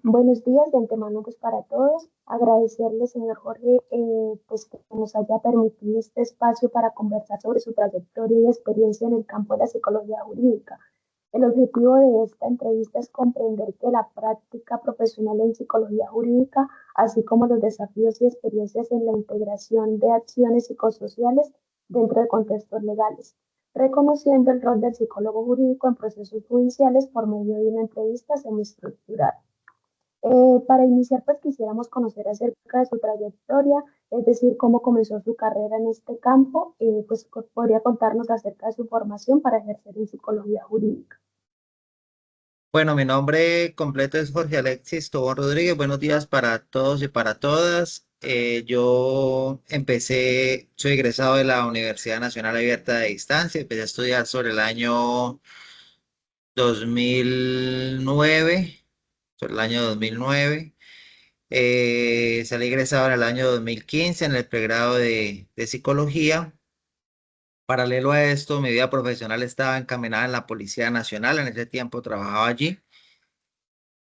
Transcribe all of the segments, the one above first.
Buenos días de antemano pues para todos. Agradecerle, señor Jorge, pues que nos haya permitido este espacio para conversar sobre su trayectoria y experiencia en el campo de la psicología jurídica. El objetivo de esta entrevista es comprender que la práctica profesional en psicología jurídica, así como los desafíos y experiencias en la integración de acciones psicosociales dentro de contextos legales, reconociendo el rol del psicólogo jurídico en procesos judiciales por medio de una entrevista semiestructurada. Para iniciar, pues quisiéramos conocer acerca de su trayectoria, es decir, cómo comenzó su carrera en este campo, pues podría contarnos acerca de su formación para ejercer en psicología jurídica. Bueno, mi nombre completo es Jorge Alexis Tobón Rodríguez. Buenos días para todos y para todas. Yo soy egresado de la Universidad Nacional Abierta de Distancia. Empecé a estudiar sobre el año 2009, sobre el año 2009. Salí egresado en el año 2015 en el pregrado de psicología. Paralelo a esto, mi vida profesional estaba encaminada en la Policía Nacional. En ese tiempo trabajaba allí.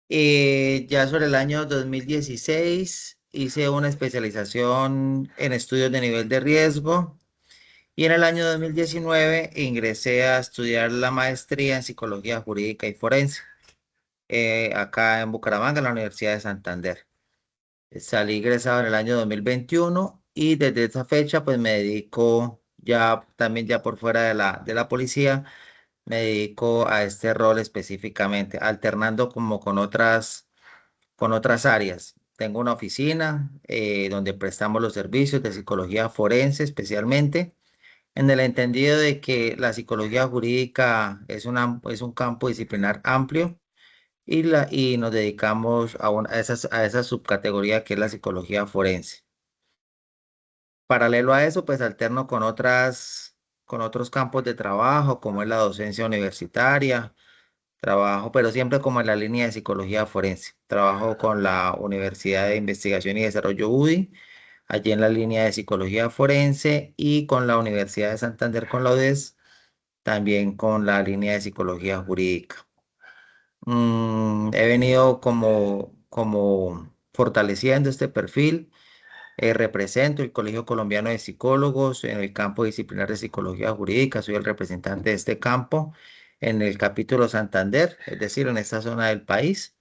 Ya sobre el año 2016 hice una especialización en estudios de nivel de riesgo y en el año 2019 ingresé a estudiar la maestría en psicología jurídica y forense acá en Bucaramanga, en la Universidad de Santander. Salí egresado en el año 2021 y desde esa fecha pues me dedico ya también ya por fuera de la policía, me dedico a este rol específicamente, alternando como con otras áreas. Tengo una oficina donde prestamos los servicios de psicología forense especialmente, en el entendido de que la psicología jurídica es un campo disciplinar amplio y nos dedicamos a esa subcategoría que es la psicología forense. Paralelo a eso, pues alterno con otros campos de trabajo, como es la docencia universitaria. Trabajo, pero siempre como en la línea de psicología forense. Trabajo con la Universidad de Investigación y Desarrollo UDI, allí en la línea de psicología forense, y con la Universidad de Santander, con la UDES, también con la línea de psicología jurídica. He venido como fortaleciendo este perfil. Represento el Colegio Colombiano de Psicólogos en el campo disciplinar de psicología jurídica. Soy el representante de este campo en el capítulo Santander, es decir, en esta zona del país.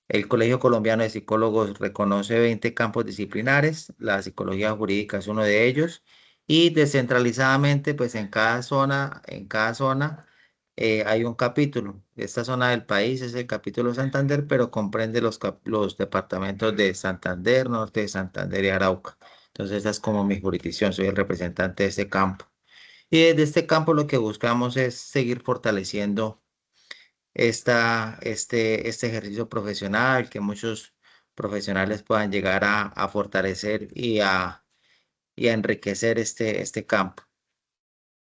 El Colegio Colombiano de Psicólogos reconoce 20 campos disciplinares. La psicología jurídica es uno de ellos. Y descentralizadamente, pues en cada zona hay un capítulo. Esta zona del país es el capítulo Santander, pero comprende los departamentos de Santander, Norte de Santander y Arauca. Entonces, esa es como mi jurisdicción. Soy el representante de este campo. Y desde este campo lo que buscamos es seguir fortaleciendo este ejercicio profesional, que muchos profesionales puedan llegar a fortalecer y a enriquecer este campo.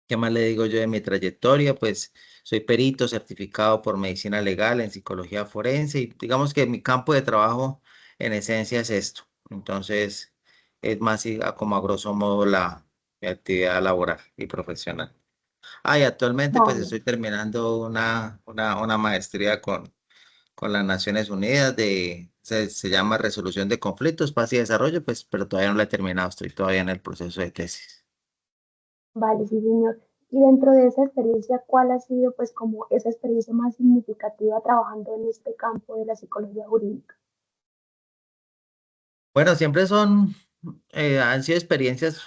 ¿Qué más le digo yo de mi trayectoria? Pues soy perito certificado por medicina legal en psicología forense y digamos que mi campo de trabajo en esencia es esto. Entonces, es más como a grosso modo mi actividad laboral y profesional. Y actualmente pues Vale. estoy terminando una maestría con las Naciones Unidas se llama Resolución de Conflictos, Paz y Desarrollo, pues, pero todavía no la he terminado, estoy todavía en el proceso de tesis. Vale, sí, señor. Y dentro de esa experiencia, ¿cuál ha sido pues como esa experiencia más significativa trabajando en este campo de la psicología jurídica? Bueno, han sido experiencias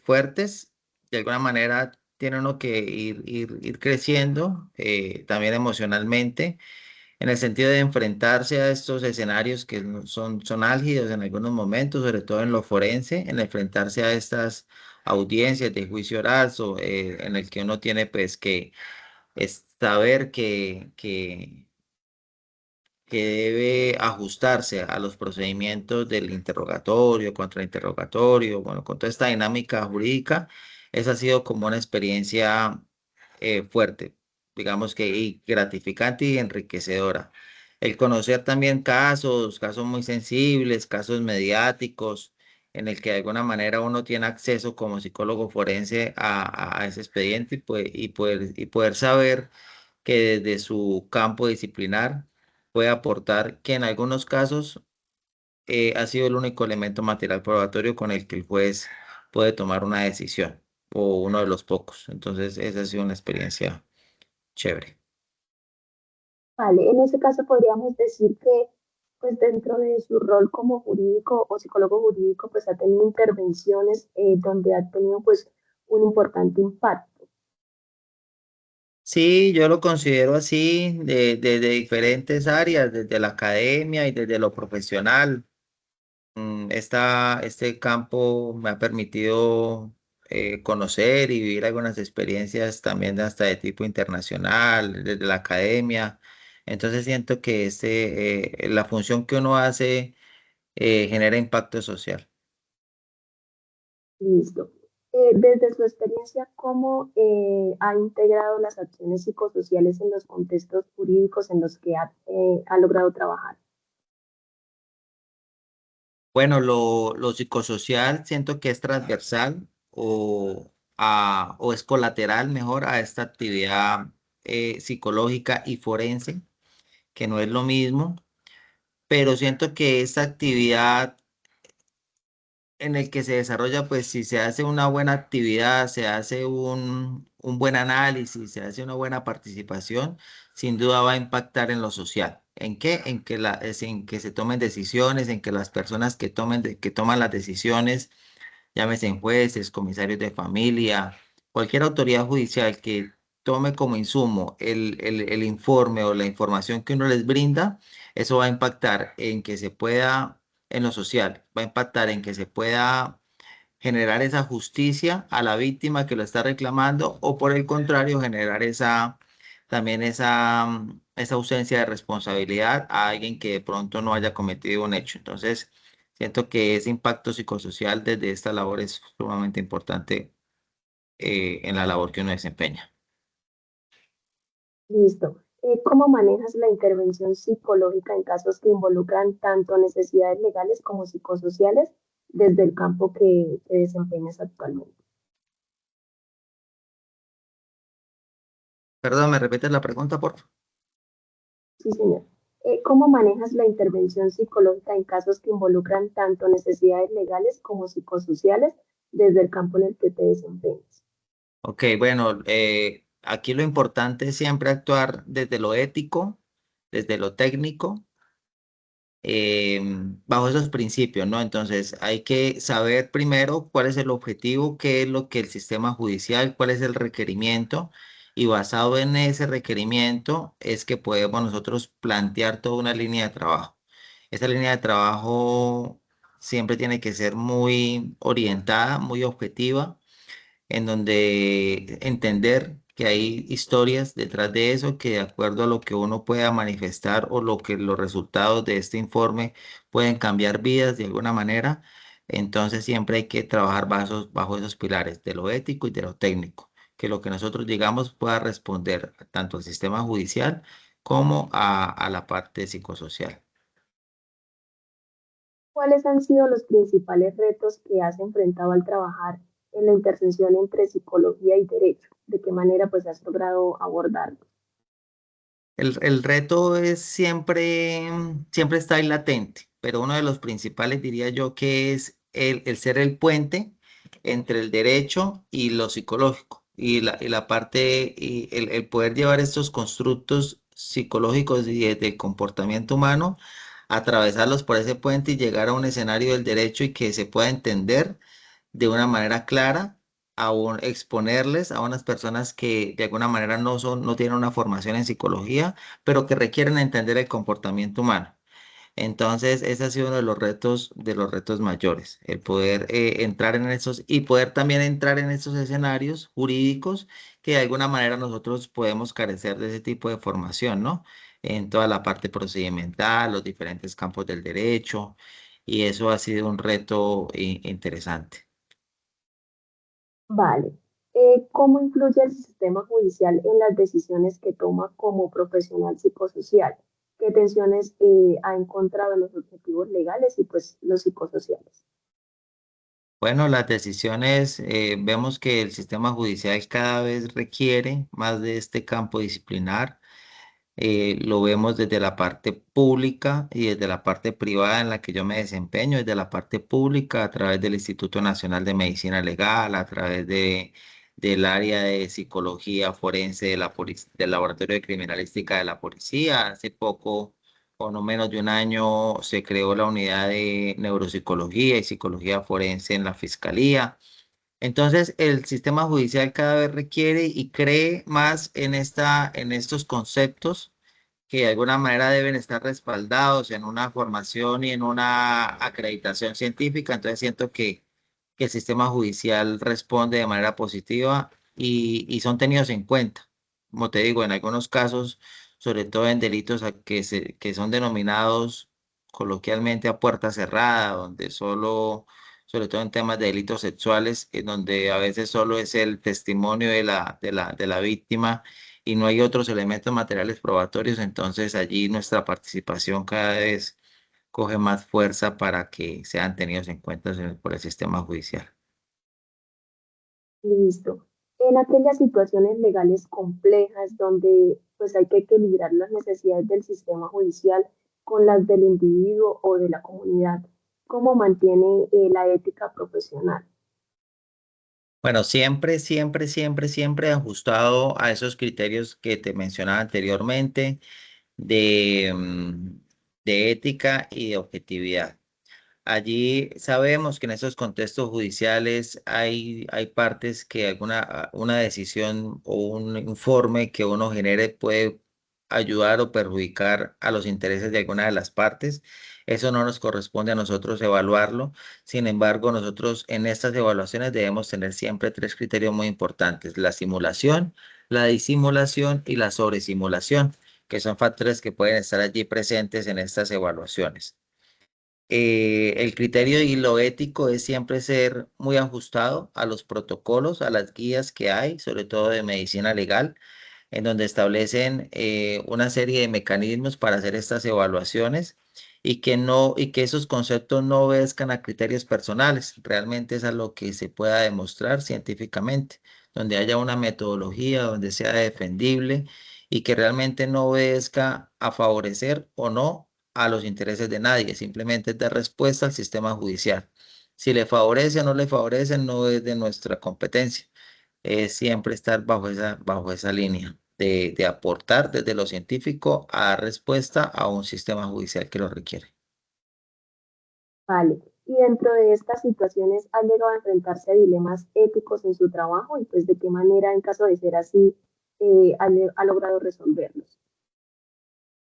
fuertes, de alguna manera tiene uno que ir creciendo, también emocionalmente, en el sentido de enfrentarse a estos escenarios que son álgidos en algunos momentos, sobre todo en lo forense, en enfrentarse a estas audiencias de juicio oral, en el que uno tiene pues que saber que debe ajustarse a los procedimientos del interrogatorio, contrainterrogatorio, bueno, con toda esta dinámica jurídica. Esa ha sido como una experiencia fuerte, digamos que y gratificante y enriquecedora. El conocer también casos muy sensibles, casos mediáticos, en el que de alguna manera uno tiene acceso como psicólogo forense a ese expediente y poder saber que desde su campo disciplinar puede aportar que en algunos casos ha sido el único elemento material probatorio con el que el juez puede tomar una decisión, o uno de los pocos. Entonces, esa ha sido una experiencia chévere. Vale, en ese caso podríamos decir que pues dentro de su rol como jurídico o psicólogo jurídico pues ha tenido intervenciones donde ha tenido pues un importante impacto. Sí, yo lo considero así, de diferentes áreas, desde la academia y desde lo profesional. Este campo me ha permitido conocer y vivir algunas experiencias también hasta de tipo internacional, desde la academia. Entonces siento que la función que uno hace genera impacto social. Listo. Desde su experiencia, ¿cómo ha integrado las acciones psicosociales en los contextos jurídicos en los que ha logrado trabajar? Bueno, lo psicosocial siento que es transversal o es colateral mejor a esta actividad psicológica y forense, que no es lo mismo, pero siento que esta actividad en el que se desarrolla, pues si se hace una buena actividad, se hace un buen análisis, se hace una buena participación, sin duda va a impactar en lo social. ¿En qué? En que se tomen decisiones, en que las personas que toman las decisiones, llámese jueces, comisarios de familia, cualquier autoridad judicial que tome como insumo el informe o la información que uno les brinda, eso va a impactar en que se pueda, en lo social, va a impactar en que se pueda generar esa justicia a la víctima que lo está reclamando o por el contrario, generar esa ausencia de responsabilidad a alguien que de pronto no haya cometido un hecho. Entonces, siento que ese impacto psicosocial desde esta labor es sumamente importante en la labor que uno desempeña. Listo. ¿Cómo manejas la intervención psicológica en casos que involucran tanto necesidades legales como psicosociales desde el campo que desempeñas actualmente? Perdón, ¿me repites la pregunta, por favor? Sí, señor. ¿Cómo manejas la intervención psicológica en casos que involucran tanto necesidades legales como psicosociales desde el campo en el que te desempeñas? Ok, bueno, aquí lo importante es siempre actuar desde lo ético, desde lo técnico bajo esos principios, ¿no? Entonces hay que saber primero cuál es el objetivo, qué es lo que el sistema judicial, cuál es el requerimiento, y basado en ese requerimiento es que podemos nosotros plantear toda una línea de trabajo. Esta línea de trabajo siempre tiene que ser muy orientada, muy objetiva en donde entender que hay historias detrás de eso, que de acuerdo a lo que uno pueda manifestar o lo que los resultados de este informe pueden cambiar vidas de alguna manera, entonces siempre hay que trabajar bajo esos pilares de lo ético y de lo técnico, que lo que nosotros digamos pueda responder tanto al sistema judicial como a la parte psicosocial. ¿Cuáles han sido los principales retos que has enfrentado al trabajar en la intersección entre psicología y derecho? ¿De qué manera pues has logrado abordarlo? El reto es siempre está ahí latente, pero uno de los principales diría yo que es el ser el puente entre el derecho y lo psicológico y la parte y el poder llevar estos constructos psicológicos y del comportamiento humano, atravesarlos por ese puente y llegar a un escenario del derecho y que se pueda entender de una manera clara, exponerles a unas personas que de alguna manera no tienen una formación en psicología, pero que requieren entender el comportamiento humano. Entonces, ese ha sido uno de los retos mayores, el poder entrar en esos y poder también entrar en esos escenarios jurídicos que de alguna manera nosotros podemos carecer de ese tipo de formación, ¿no? En toda la parte procedimental, los diferentes campos del derecho, y eso ha sido un reto interesante. Vale. ¿Cómo influye el sistema judicial en las decisiones que toma como profesional psicosocial? ¿Qué tensiones ha encontrado en los objetivos legales y pues los psicosociales? Bueno, las decisiones, vemos que el sistema judicial cada vez requiere más de este campo disciplinar. Lo vemos desde la parte pública y desde la parte privada en la que yo me desempeño, desde la parte pública a través del Instituto Nacional de Medicina Legal, a través del área de psicología forense de del Laboratorio de Criminalística de la Policía. Hace poco, o no menos de un año, se creó la unidad de neuropsicología y psicología forense en la Fiscalía. Entonces, el sistema judicial cada vez requiere y cree más en en estos conceptos que de alguna manera deben estar respaldados en una formación y en una acreditación científica. Entonces, siento que el sistema judicial responde de manera positiva y son tenidos en cuenta. Como te digo, en algunos casos, sobre todo en delitos que son denominados coloquialmente a puerta cerrada, donde solo sobre todo en temas de delitos sexuales, en donde a veces solo es el testimonio de de la víctima y no hay otros elementos materiales probatorios, entonces allí nuestra participación cada vez coge más fuerza para que sean tenidos en cuenta por el sistema judicial. Listo. En aquellas situaciones legales complejas donde pues hay que equilibrar las necesidades del sistema judicial con las del individuo o de la comunidad, ¿cómo mantiene la ética profesional? Bueno, siempre ajustado a esos criterios que te mencionaba anteriormente de, de ética y de objetividad. Allí sabemos que en esos contextos judiciales hay partes que una decisión o un informe que uno genere puede ayudar o perjudicar a los intereses de alguna de las partes. Eso no nos corresponde a nosotros evaluarlo. Sin embargo, nosotros en estas evaluaciones debemos tener siempre tres criterios muy importantes: la simulación, la disimulación y la sobresimulación, que son factores que pueden estar allí presentes en estas evaluaciones. El criterio y lo ético es siempre ser muy ajustado a los protocolos, a las guías que hay, sobre todo de medicina legal, en donde establecen una serie de mecanismos para hacer estas evaluaciones y que esos conceptos no obedezcan a criterios personales. Realmente es a lo que se pueda demostrar científicamente, donde haya una metodología, donde sea defendible y que realmente no obedezca a favorecer o no a los intereses de nadie, simplemente es dar respuesta al sistema judicial. Si le favorece o no le favorece, no es de nuestra competencia. Es siempre estar bajo esa línea de aportar desde lo científico a dar respuesta a un sistema judicial que lo requiere. Vale. Y dentro de estas situaciones, ¿ha llegado a enfrentarse a dilemas éticos en su trabajo y pues de qué manera, en caso de ser así, ha logrado resolverlos?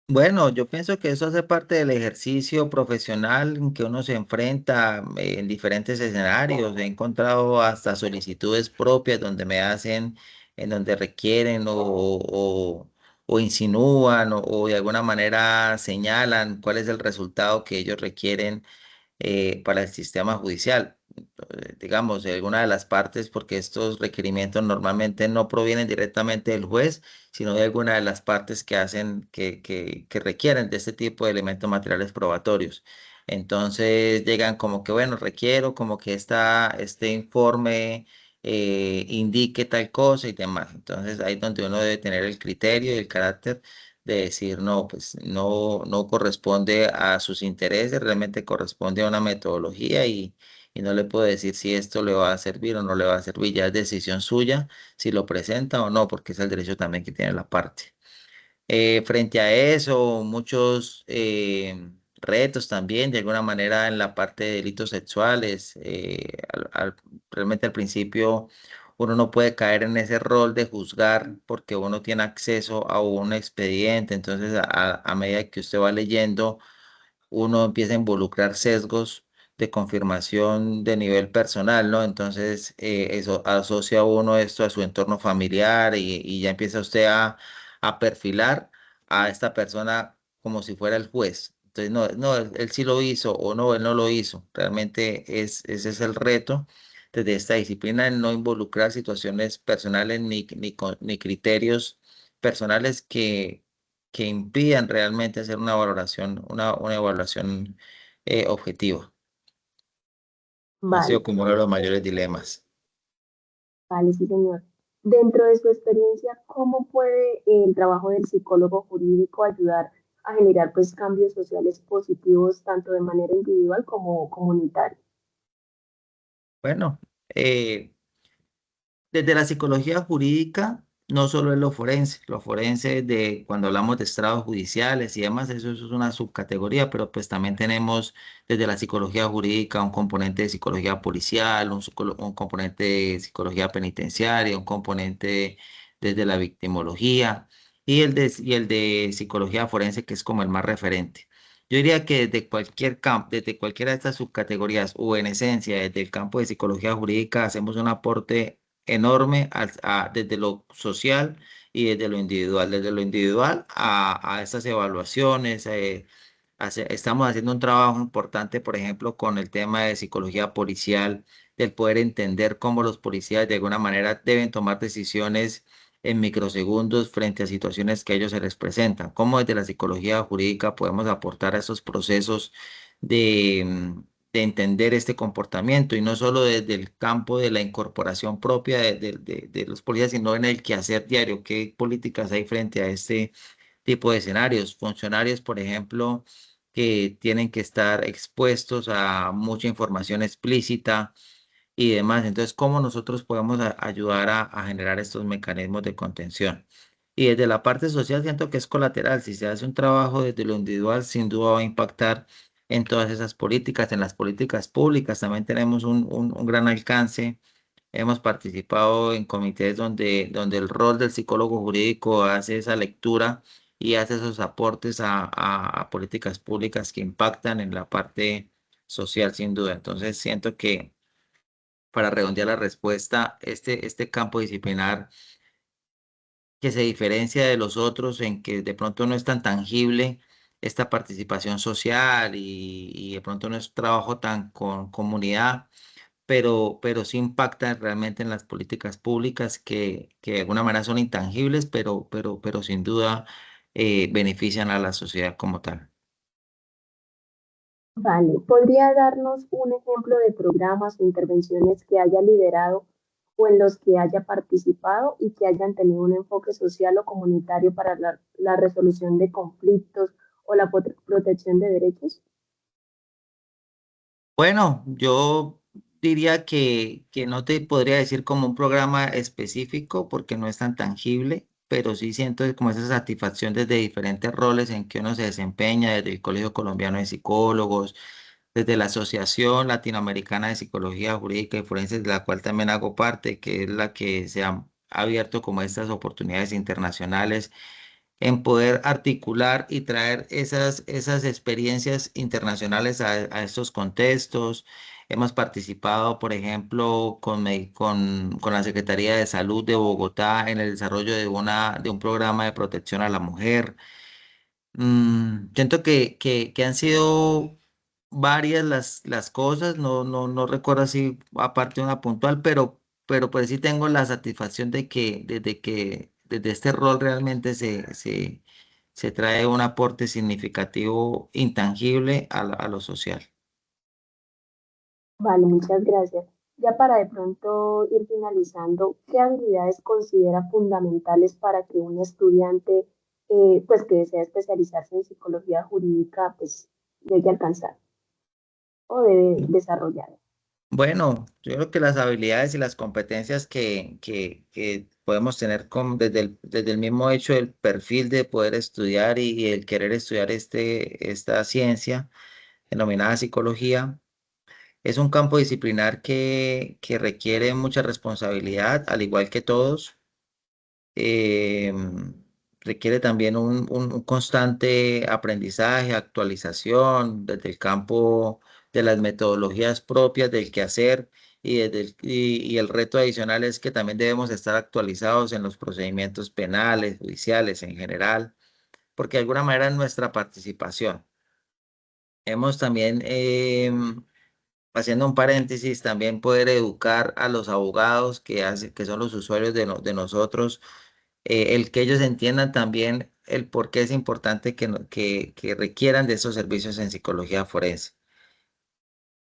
Bueno, yo pienso que eso hace parte del ejercicio profesional en que uno se enfrenta en diferentes escenarios. He encontrado hasta solicitudes propias donde me hacen, en donde requieren o insinúan o de alguna manera señalan cuál es el resultado que ellos requieren para el sistema judicial. Digamos, de alguna de las partes, porque estos requerimientos normalmente no provienen directamente del juez, sino de alguna de las partes que hacen, que requieren de este tipo de elementos materiales probatorios. Entonces llegan como que, bueno, requiero como que este informe indique tal cosa y demás. Entonces ahí es donde uno debe tener el criterio y el carácter de decir, no, pues no corresponde a sus intereses, realmente corresponde a una metodología y no le puedo decir si esto le va a servir o no le va a servir, ya es decisión suya si lo presenta o no, porque es el derecho también que tiene la parte. Frente a eso, muchos retos también, de alguna manera, en la parte de delitos sexuales. Realmente al principio uno no puede caer en ese rol de juzgar porque uno tiene acceso a un expediente. Entonces, a medida que usted va leyendo, uno empieza a involucrar sesgos de confirmación de nivel personal, ¿no? Entonces, eso asocia uno esto a su entorno familiar y ya empieza usted a perfilar a esta persona como si fuera el juez. Entonces, no, él sí lo hizo o no, él no lo hizo. Realmente ese es el reto desde esta disciplina, en no involucrar situaciones personales ni criterios personales que impidan realmente hacer una valoración, una evaluación objetiva. Ha Vale, sido como uno de los mayores dilemas. vale, sí, señor. Dentro de su experiencia, ¿cómo puede el trabajo del psicólogo jurídico ayudar a generar pues cambios sociales positivos tanto de manera individual como comunitaria? Bueno, eh, desde la psicología jurídica, no solo es lo forense de cuando hablamos de estrados judiciales y demás, eso es una subcategoría, pero pues también tenemos desde la psicología jurídica un componente de psicología policial, un componente de psicología penitenciaria, un componente desde la victimología y el de psicología forense, que es como el más referente. Yo diría que desde cualquier campo, desde cualquiera de estas subcategorías, o en esencia, desde el campo de psicología jurídica, hacemos un aporte enorme desde lo social y desde lo individual. Desde lo individual a estas evaluaciones. Estamos haciendo un trabajo importante, por ejemplo, con el tema de psicología policial, del poder entender cómo los policías de alguna manera deben tomar decisiones en microsegundos frente a situaciones que a ellos se les presentan. Cómo desde la psicología jurídica podemos aportar a esos procesos de entender este comportamiento y no solo desde el campo de la incorporación propia de los policías, sino en el quehacer diario, qué políticas hay frente a este tipo de escenarios. Funcionarios, por ejemplo, que tienen que estar expuestos a mucha información explícita y demás. Entonces, ¿cómo nosotros podemos ayudar a generar estos mecanismos de contención? Y desde la parte social siento que es colateral. Si se hace un trabajo desde lo individual, sin duda va a impactar en todas esas políticas, en las políticas públicas. También tenemos un gran alcance. Hemos participado en comités donde el rol del psicólogo jurídico hace esa lectura y hace esos aportes a políticas públicas que impactan en la parte social, sin duda. Entonces, siento que para redondear la respuesta, este campo disciplinar que se diferencia de los otros en que de pronto no es tan tangible esta participación social y de pronto no es trabajo tan con comunidad, pero sí impacta realmente en las políticas públicas que de alguna manera son intangibles, pero sin duda benefician a la sociedad como tal. Vale, ¿podría darnos un ejemplo de programas o intervenciones que haya liderado o en los que haya participado y que hayan tenido un enfoque social o comunitario para la resolución de conflictos o la protección de derechos? Bueno, yo diría que no te podría decir como un programa específico porque no es tan tangible, pero sí siento como esa satisfacción desde diferentes roles en que uno se desempeña, desde el Colegio Colombiano de Psicólogos, desde la Asociación Latinoamericana de Psicología Jurídica y Forense, de la cual también hago parte, que es la que se ha abierto como estas oportunidades internacionales en poder articular y traer esas experiencias internacionales a estos contextos. Hemos participado, por ejemplo, con la Secretaría de Salud de Bogotá en el desarrollo de un programa de protección a la mujer. Siento que han sido varias las cosas, no recuerdo así aparte una puntual, pero pues sí tengo la satisfacción de que desde este rol realmente se trae un aporte significativo, intangible a lo social. Vale, muchas gracias. Ya para de pronto ir finalizando, ¿qué habilidades considera fundamentales para que un estudiante pues que desea especializarse en psicología jurídica pues llegue a alcanzar o debe desarrollar? Bueno, yo creo que las habilidades y las competencias que podemos tener desde el mismo hecho del perfil de poder estudiar y el querer estudiar esta ciencia denominada psicología, es un campo disciplinar que requiere mucha responsabilidad, al igual que todos. eh, Requiere también un constante aprendizaje, actualización desde el campo de las metodologías propias del quehacer y el reto adicional es que también debemos estar actualizados en los procedimientos penales, judiciales en general, porque de alguna manera es nuestra participación. Hemos también, haciendo un paréntesis, también poder educar a los abogados que son los usuarios de nosotros, el que ellos entiendan también el por qué es importante que requieran de esos servicios en psicología forense.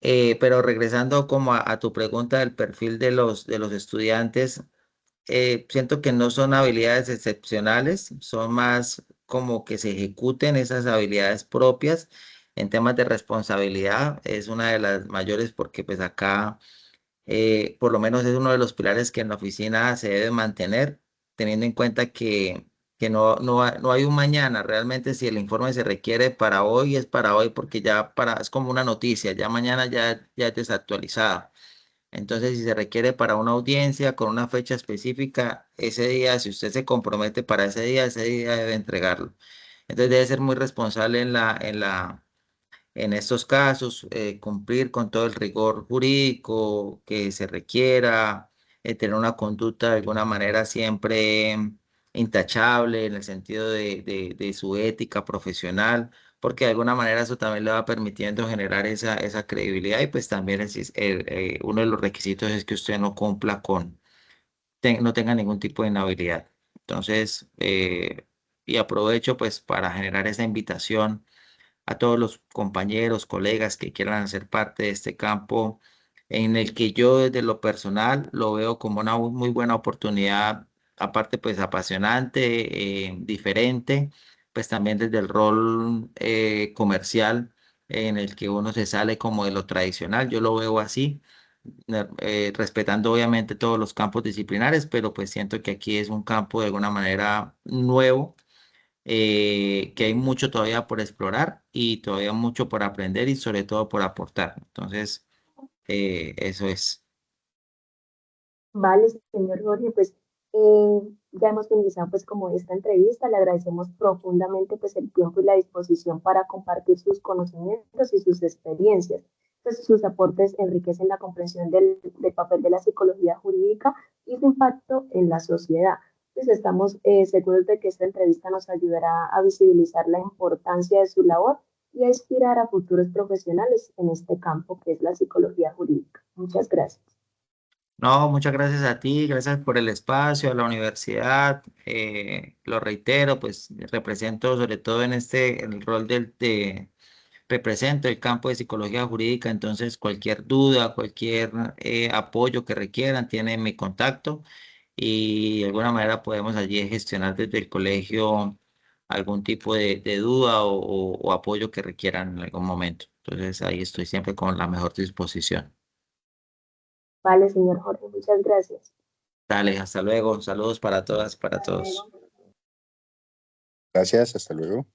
Pero regresando como a tu pregunta del perfil de los estudiantes, siento que no son habilidades excepcionales, son más como que se ejecuten esas habilidades propias en temas de responsabilidad. Es una de las mayores porque pues acá por lo menos es uno de los pilares que en la oficina se debe mantener, teniendo en cuenta que no hay un mañana. Realmente si el informe se requiere para hoy, es para hoy porque es como una noticia, ya mañana ya es desactualizada. Entonces, si se requiere para una audiencia con una fecha específica, ese día, si usted se compromete para ese día debe entregarlo. Entonces, debe ser muy responsable en estos casos, cumplir con todo el rigor jurídico que se requiera, tener una conducta de alguna manera siempre intachable en el sentido de su ética profesional, porque de alguna manera eso también le va permitiendo generar esa credibilidad y pues también uno de los requisitos es que usted no cumpla no tenga ningún tipo de inhabilidad. Entonces, y aprovecho pues para generar esa invitación a todos los compañeros, colegas que quieran hacer parte de este campo, en el que yo desde lo personal lo veo como una muy buena oportunidad, aparte pues apasionante, diferente, pues también desde el rol comercial en el que uno se sale como de lo tradicional, yo lo veo así. Respetando obviamente todos los campos disciplinares, pero pues siento que aquí es un campo de alguna manera nuevo, que hay mucho todavía por explorar y todavía mucho por aprender y sobre todo por aportar. Entonces, eso es. Vale, señor Jorge, pues ya hemos finalizado pues como esta entrevista, le agradecemos profundamente pues el tiempo y la disposición para compartir sus conocimientos y sus experiencias. Pues sus aportes enriquecen la comprensión del papel de la psicología jurídica y su impacto en la sociedad. Pues estamos seguros de que esta entrevista nos ayudará a visibilizar la importancia de su labor y a inspirar a futuros profesionales en este campo que es la psicología jurídica. Muchas gracias. No, muchas gracias a ti, gracias por el espacio, a la universidad. Lo reitero, pues represento sobre todo en el rol represento el campo de psicología jurídica, entonces cualquier duda, cualquier apoyo que requieran, tienen mi contacto y de alguna manera podemos allí gestionar desde el colegio algún tipo de duda o apoyo que requieran en algún momento. Entonces ahí estoy siempre con la mejor disposición. Vale, señor Jorge, muchas gracias. Dale, hasta luego. Saludos para todas, para Hasta todos. luego. Gracias, hasta luego.